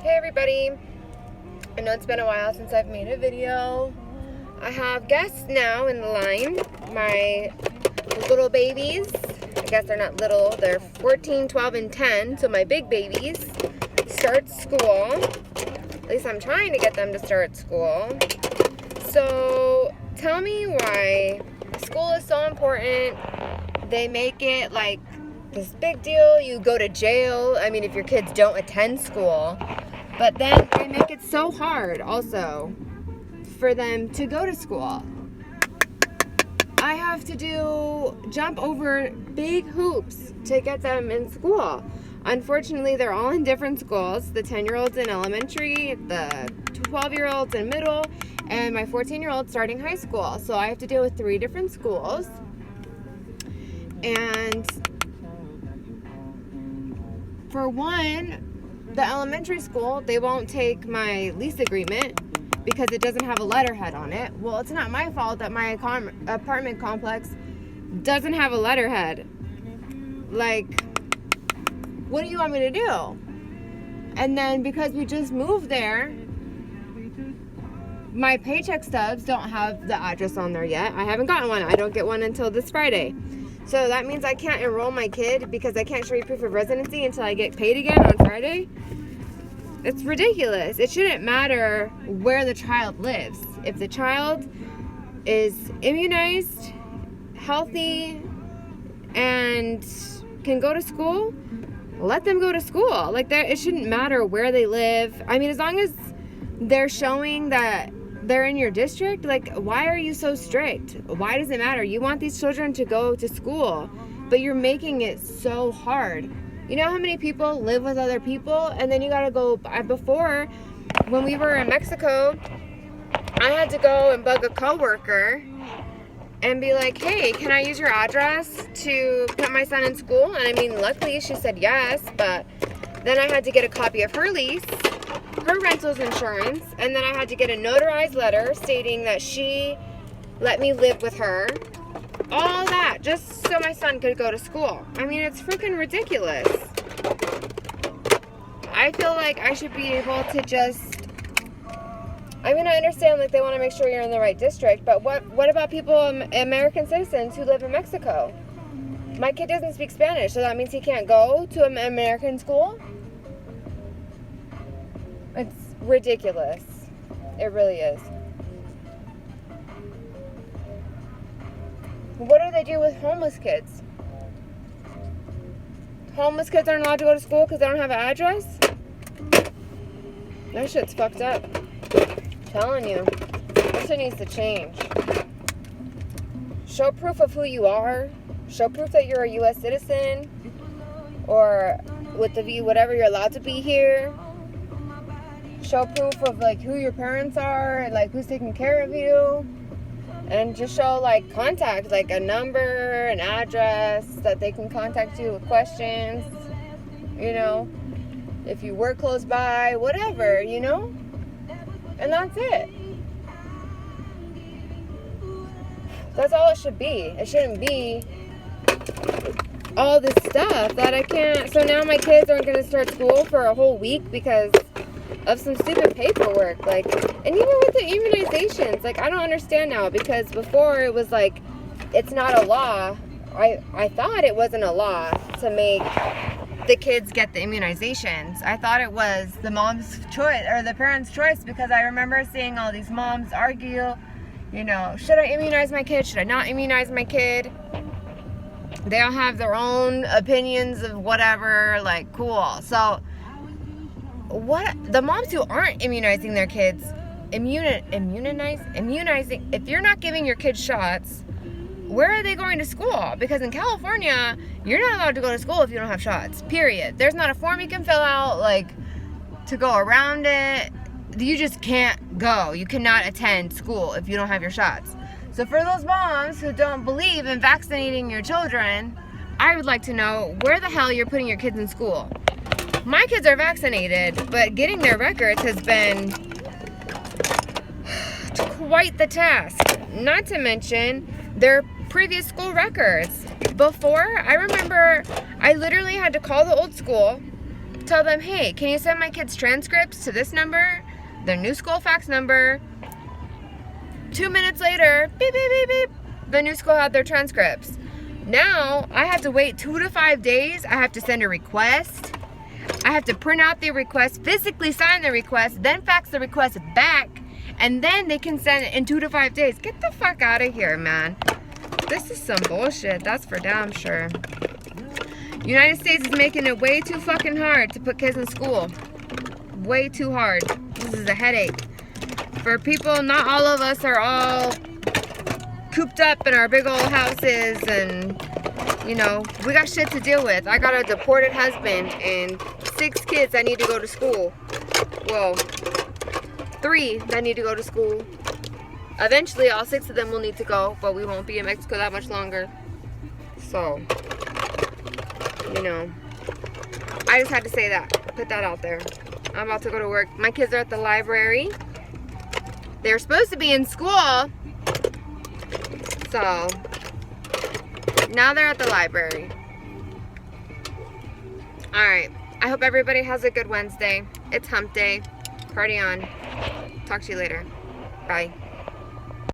Hey everybody, I know it's been a while since I've made a video. I have guests now in the line, my little babies. I guess they're not little, they're 14, 12, and 10, so my big babies start school. At least I'm trying to get them to start school. So tell me why school is so important. They make it like this big deal. You go to jail, if your kids don't attend school. But then they make it so hard also for them to go to school. I have to jump over big hoops to get them in school. Unfortunately, they're all in different schools. The 10-year-olds in elementary, the 12-year-olds in middle, and my 14-year-old starting high school. So I have to deal with 3 different schools. And for one, the elementary school, they won't take my lease agreement because it doesn't have a letterhead on it. Well, it's not my fault that my apartment complex doesn't have a letterhead. Like, what do you want me to do? And then because we just moved there, my paycheck stubs don't have the address on there yet. I haven't gotten one. I don't get one until this Friday. So that means I can't enroll my kid because I can't show you proof of residency until I get paid again on Friday. It's ridiculous. It shouldn't matter where the child lives. If the child is immunized, healthy, and can go to school, let them go to school. Like, it shouldn't matter where they live. As long as they're showing that they're in your district, like, why are you so strict? Why does it matter? You want these children to go to school, but you're making it so hard. You know how many people live with other people, and then you gotta go. Before, when we were in Mexico, I had to go and bug a coworker and be like, hey, can I use your address to put my son in school? And luckily she said yes, but then I had to get a copy of her lease, her rental's insurance, and then I had to get a notarized letter stating that she let me live with her. All that just so my son could go to school. It's freaking ridiculous. I feel like I should be able to just... I understand, like, they want to make sure you're in the right district, but what about people, American citizens who live in Mexico? My kid doesn't speak Spanish, so that means he can't go to an American school? It's ridiculous. It really is. What do they do with homeless kids? Homeless kids aren't allowed to go to school because they don't have an address? That shit's fucked up. I'm telling you. That shit needs to change. Show proof of who you are. Show proof that you're a U.S. citizen. Or with the view, whatever, you're allowed to be here. Show proof of, like, who your parents are, like, who's taking care of you. And just show, like, contact, like a number, an address that they can contact you with questions, if you work close by, whatever, and that's it. That's all it should be. It shouldn't be all this stuff that I can't. So now my kids aren't going to start school for a whole week because of some stupid paperwork, and even with the immunizations, I don't understand now, because before it was like, it's not a law. I thought it wasn't a law to make the kids get the immunizations. I thought it was the mom's choice, or the parents' choice, because I remember seeing all these moms argue, should I immunize my kid? Should I not immunize my kid? They all have their own opinions of whatever, cool. So, what the moms who aren't immunizing their kids, immunizing, if you're not giving your kids shots, where are they going to school? Because in California, you're not allowed to go to school if you don't have shots, period. There's not a form you can fill out, to go around it. You just can't go. You cannot attend school if you don't have your shots. So for those moms who don't believe in vaccinating your children, I would like to know where the hell you're putting your kids in school. My kids are vaccinated, but getting their records has been quite the task. Not to mention their previous school records. Before, I remember I literally had to call the old school tell them, hey, can you send my kids' transcripts to this number, their new school fax number? 2 minutes later, beep, beep, beep, beep, the new school had their transcripts. Now, I have to wait 2 to 5 days. I have to send a request. I have to print out the request, physically sign the request, then fax the request back, and then they can send it in 2 to 5 days. Get the fuck out of here, man. This is some bullshit, that's for damn sure. United States is making it way too fucking hard to put kids in school. Way too hard. This is a headache. For people, not all of us are all cooped up in our big old houses and, you know, we got shit to deal with. I got a deported husband and 6 kids that need to go to school. Well, 3 that need to go to school. Eventually, all 6 of them will need to go, but we won't be in Mexico that much longer. So, you know, I just had to say that. Put that out there. I'm about to go to work. My kids are at the library. They're supposed to be in school. So, now they're at the library. Alright. I hope everybody has a good Wednesday. It's hump day. Party on. Talk to you later. Bye.